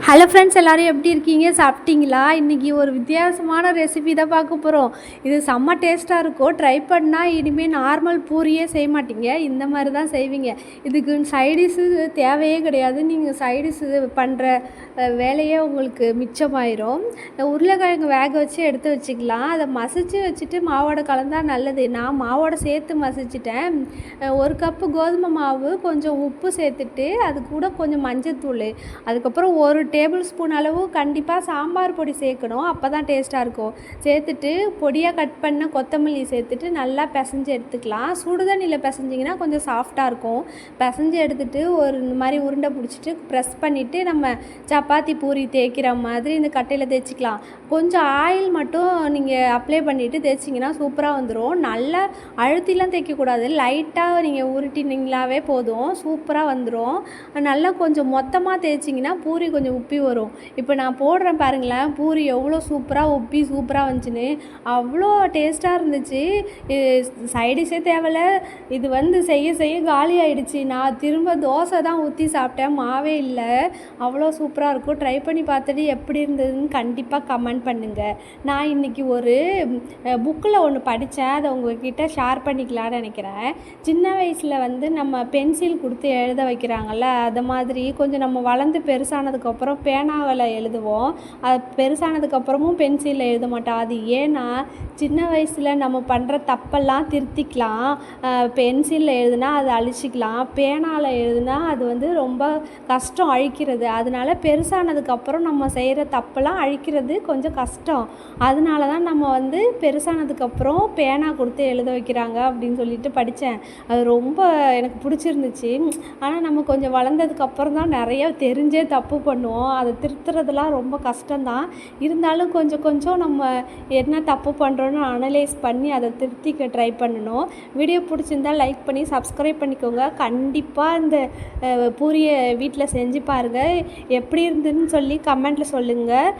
Hello friends, எல்லோரும் எப்படி இருக்கீங்க? சாப்பிட்டீங்களா? இன்றைக்கி ஒரு வித்தியாசமான ரெசிபி தான் பார்க்க போகிறோம். இது செம்ம டேஸ்ட்டாக இருக்கும். ட்ரை பண்ணால் இனிமேல் நார்மல் பூரியே செய்ய மாட்டீங்க, இந்த மாதிரி தான் செய்வீங்க. இதுக்கு சைடிஷ்ஷு தேவையே கிடையாது. நீங்கள் சைடிஷ்ஷு பண்ணுற வேலையே உங்களுக்கு மிச்சமாயிரும். உருளைக்கிழங்கு வேக வச்சு எடுத்து வச்சுக்கலாம். அதை மசிச்சு வச்சுட்டு மாவோட கலந்தால் நல்லது. நான் மாவோட சேர்த்து மசிச்சிட்டேன். 1 கப்பு கோதுமை மாவு, கொஞ்சம் உப்பு சேர்த்துட்டு அது கூட கொஞ்சம் மஞ்சத்தூள், அதுக்கப்புறம் 1 டேபிள் ஸ்பூன் அளவு கண்டிப்பாக சாம்பார் பொடி சேர்க்கணும். அப்போ தான் டேஸ்ட்டாக இருக்கும். சேர்த்துட்டு பொடியாக கட் பண்ண கொத்தமல்லி சேர்த்துட்டு நல்லா பிசைஞ்சு எடுத்துக்கலாம். சுடுதண்ணியில் பிசைஞ்சிங்கன்னா கொஞ்சம் சாஃப்டாக இருக்கும். பிசைஞ்சு எடுத்துகிட்டு இந்த மாதிரி உருண்டை பிடிச்சிட்டு ப்ரெஸ் பண்ணிவிட்டு நம்ம சப்பாத்தி பூரி தேய்க்கிற மாதிரி இந்த கட்டையில் தேய்ச்சிக்கலாம். கொஞ்சம் ஆயில் மட்டும் நீங்கள் அப்ளை பண்ணிவிட்டு தேய்ச்சிங்கன்னா சூப்பராக வந்துடும். நல்லா அழுத்திலாம் தேய்க்கக்கூடாது, லைட்டாக நீங்கள் உருட்டினீங்களாவே போதும், சூப்பராக வந்துடும். நல்லா கொஞ்சம் மொத்தமாக தேய்ச்சிங்கன்னா பூரி கொஞ்சம் உப்பி வரும். இப்போ நான் போடுறேன் பாருங்களேன், பூரி எவ்வளோ சூப்பராக உப்பி சூப்பராக வந்துச்சுன்னு. அவ்வளோ டேஸ்ட்டாக இருந்துச்சு. சைடிஷே தேவையில்ல. இது செய்ய செய்ய காலி ஆகிடுச்சு. நான் திரும்ப தோசை தான் ஊற்றி சாப்பிட்டேன், மாவே இல்லை. அவ்வளோ சூப்பராக இருக்கும். ட்ரை பண்ணி பார்த்துட்டு எப்படி இருந்ததுன்னு கண்டிப்பாக கமெண்ட் பண்ணுங்கள். நான் இன்றைக்கி ஒரு புக்கில் ஒன்று படித்தேன், அதை உங்கள்கிட்ட ஷேர் பண்ணிக்கலான்னு நினைக்கிறேன். சின்ன வயசில் நம்ம பென்சில் கொடுத்து எழுத வைக்கிறாங்கள்ல, அது மாதிரி கொஞ்சம் நம்ம வளர்ந்து பெருசானதுக்கப்புறம் பேனாவில் எழுதுவோம். அது பெருசானதுக்கப்புறமும் பென்சிலில் எழுத மாட்டோம். அது ஏன்னா சின்ன வயசில் நம்ம பண்ணுற தப்பெல்லாம் திருத்திக்கலாம். பென்சிலில் எழுதுனா அதை அழிச்சிக்கலாம், பேனாவில் எழுதுனா அது ரொம்ப கஷ்டம் அழிக்கிறது. அதனால பெருசானதுக்கப்புறம் நம்ம செய்கிற தப்பெல்லாம் அழிக்கிறது கொஞ்சம் கஷ்டம். அதனால தான் நம்ம பெருசானதுக்கப்புறம் பேனா கொடுத்து எழுத வைக்கிறாங்க அப்படின்னு சொல்லிட்டு படித்தேன். அது ரொம்ப எனக்கு பிடிச்சிருந்துச்சு. ஆனால் நம்ம கொஞ்சம் வளர்ந்ததுக்கப்புறம் தான் நிறைய தெரிஞ்சே தப்பு பண்ணுவோம். அதை திருத்துறதுலாம் ரொம்ப கஷ்டம்தான். இருந்தாலும் கொஞ்சம் கொஞ்சம் நம்ம என்ன தப்பு பண்ணுறோன்னு அனலைஸ் பண்ணி அதை திருத்திக்க ட்ரை பண்ணணும். வீடியோ பிடிச்சிருந்தால் லைக் பண்ணி சப்ஸ்கிரைப் பண்ணிக்கோங்க. கண்டிப்பாக இந்த பூரியை வீட்டில் செஞ்சு பாருங்கள். எப்படி இருந்துன்னு சொல்லி கமெண்ட்டில் சொல்லுங்கள்.